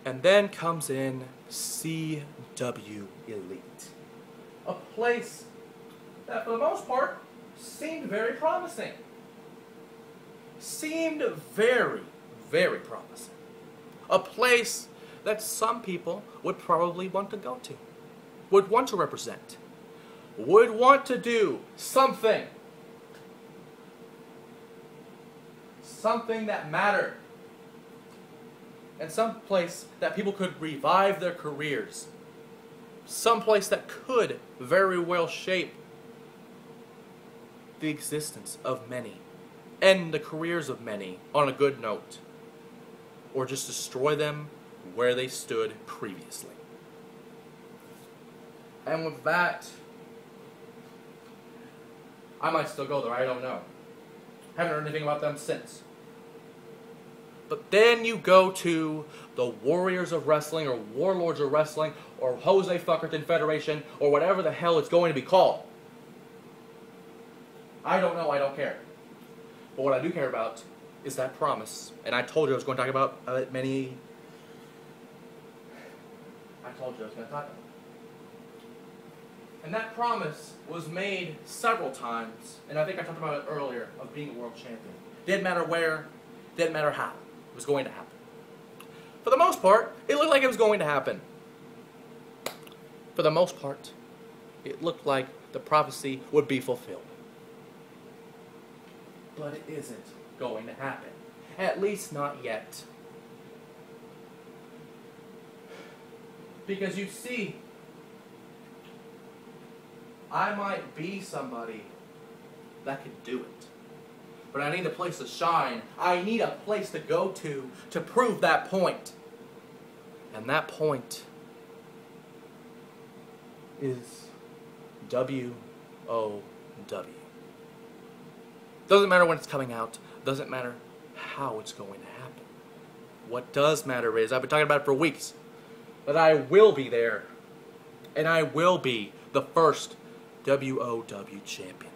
And then comes in CW Elite. A place that, for the most part, seemed very promising. Seemed very, very promising. A place that some people would probably want to go to, would want to represent, would want to do something. Something that mattered. And some place that people could revive their careers. Some place that could very well shape the existence of many. End the careers of many on a good note. Or just destroy them where they stood previously. And with that, I might still go there, I don't know. Haven't heard anything about them since. But then you go to the Warriors of Wrestling, or Warlords of Wrestling, or Jose Fuckerton Federation, or whatever the hell it's going to be called. I don't know, I don't care. But what I do care about is that promise. And I told you I was going to talk about many... I told you I was going to talk about it. And that promise was made several times, and I think I talked about it earlier, of being a world champion. Didn't matter where, didn't matter how. It was going to happen. For the most part, it looked like it was going to happen. For the most part, it looked like the prophecy would be fulfilled. But it isn't going to happen. At least not yet. Because you see, I might be somebody that could do it. But I need a place to shine. I need a place to go to prove that point. And that point is WOW. Doesn't matter when it's coming out. Doesn't matter how it's going to happen. What does matter is, I've been talking about it for weeks, that I will be there. And I will be the first WOW champion.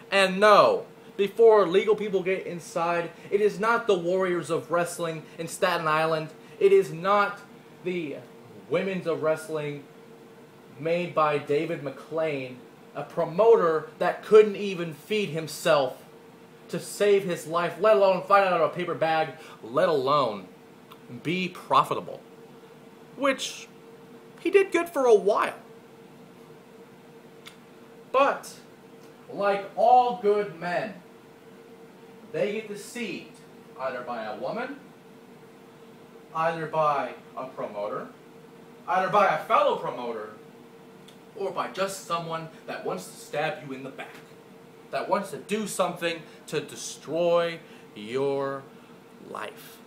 And no, before legal people get inside, it is not the Warriors of Wrestling in Staten Island. It is not the Women's of Wrestling made by David McLean, a promoter that couldn't even feed himself to save his life, let alone fight out of a paper bag, let alone be profitable. Which he did good for a while. But, like all good men, they get deceived either by a woman, either by a promoter, either by a fellow promoter, or by just someone that wants to stab you in the back, that wants to do something to destroy your life,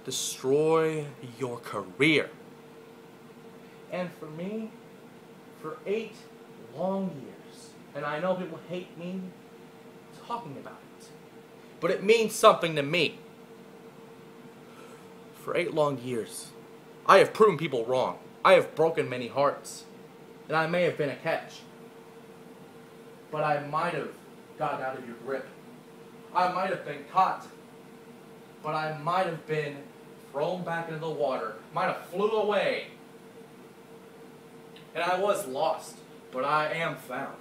destroy your career. And for me, for 8 long years, and I know people hate me talking about it, but it means something to me. For 8 long years, I have proven people wrong. I have broken many hearts. And I may have been a catch. But I might have gotten out of your grip. I might have been caught. But I might have been thrown back into the water. Might have flew away. And I was lost. But I am found.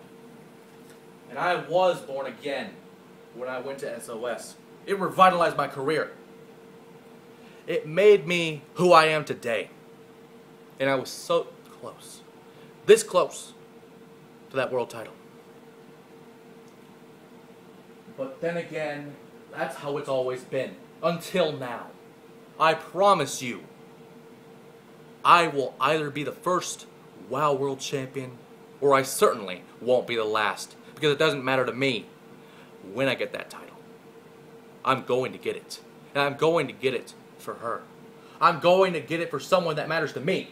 And I was born again when I went to SOS. It revitalized my career. It made me who I am today. And I was so close. This close to that world title. But then again, that's how it's always been. Until now. I promise you, I will either be the first WOW World Champion, or I certainly won't be the last. Because it doesn't matter to me when I get that title. I'm going to get it. And I'm going to get it for her. I'm going to get it for someone that matters to me.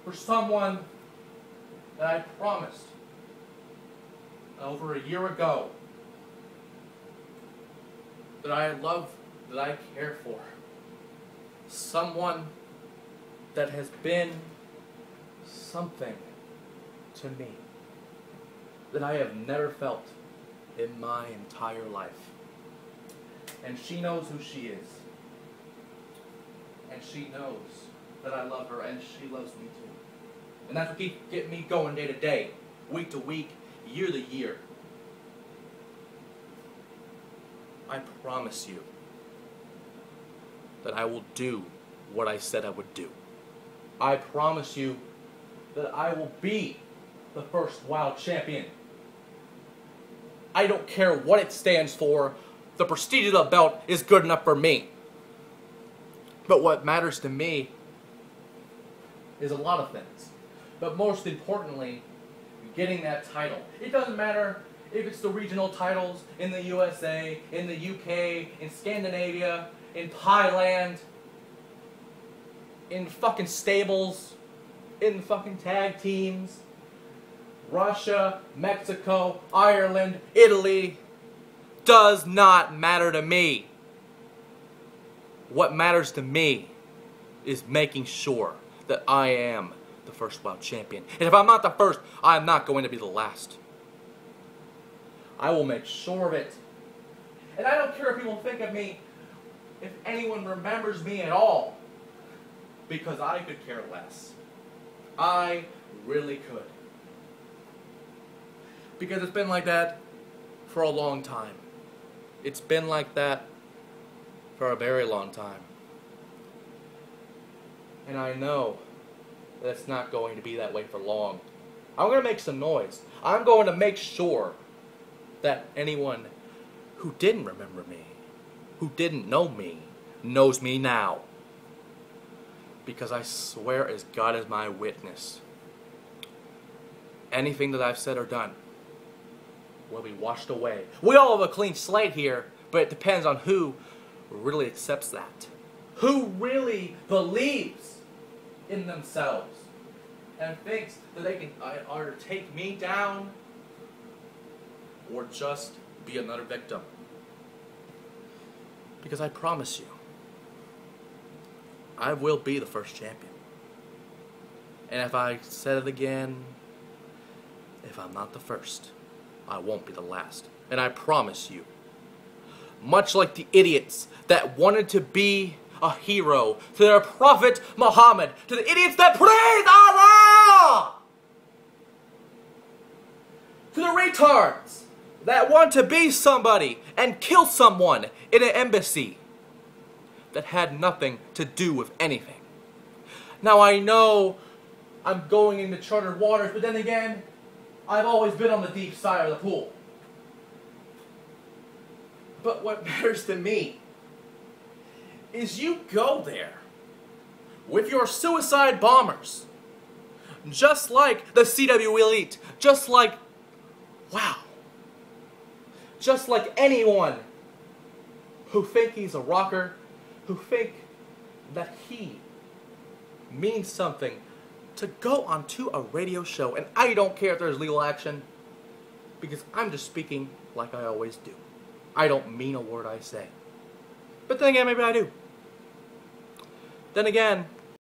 For someone that I promised over a year ago that I love, that I care for. Someone that has been something to me that I have never felt in my entire life. And she knows who she is. And And she knows that I love her, and she loves me too. And that's what keeps getting me going day to day, week to week, year to year. I promise you that I will do what I said I would do. I promise you that I will be the first WoW champion. I don't care what it stands for. The prestige of the belt is good enough for me. But what matters to me is a lot of things. But most importantly, getting that title. It doesn't matter if it's the regional titles in the USA, in the UK, in Scandinavia, in Thailand, in fucking stables, in fucking tag teams, Russia, Mexico, Ireland, Italy. Does not matter to me. What matters to me is making sure that I am the first WoW champion. And if I'm not the first, I'm not going to be the last. I will make sure of it. And I don't care if people think of me, if anyone remembers me at all, because I could care less. I really could. Because it's been like that for a long time. It's been like that for a very long time. And I know that it's not going to be that way for long. I'm going to make some noise. I'm going to make sure that anyone who didn't remember me, who didn't know me, knows me now. Because I swear as God is my witness, anything that I've said or done will be washed away. We all have a clean slate here, but it depends on who really accepts that. Who really believes in themselves and thinks that they can either take me down or just be another victim. Because I promise you, I will be the first champion. And if I said it again, if I'm not the first, I won't be the last. And I promise you, much like the idiots that wanted to be a hero to their prophet Muhammad, to the idiots that praise Allah, to the retards that want to be somebody and kill someone in an embassy that had nothing to do with anything. Now I know I'm going into charted waters, but then again, I've always been on the deep side of the pool. But what matters to me is you go there with your suicide bombers, just like the CW Elite, just like WoW, just like anyone who think he's a rocker, who think that he means something, to go onto a radio show. And I don't care if there's legal action, because I'm just speaking like I always do. I don't mean a word I say. But then again, maybe I do. Then again,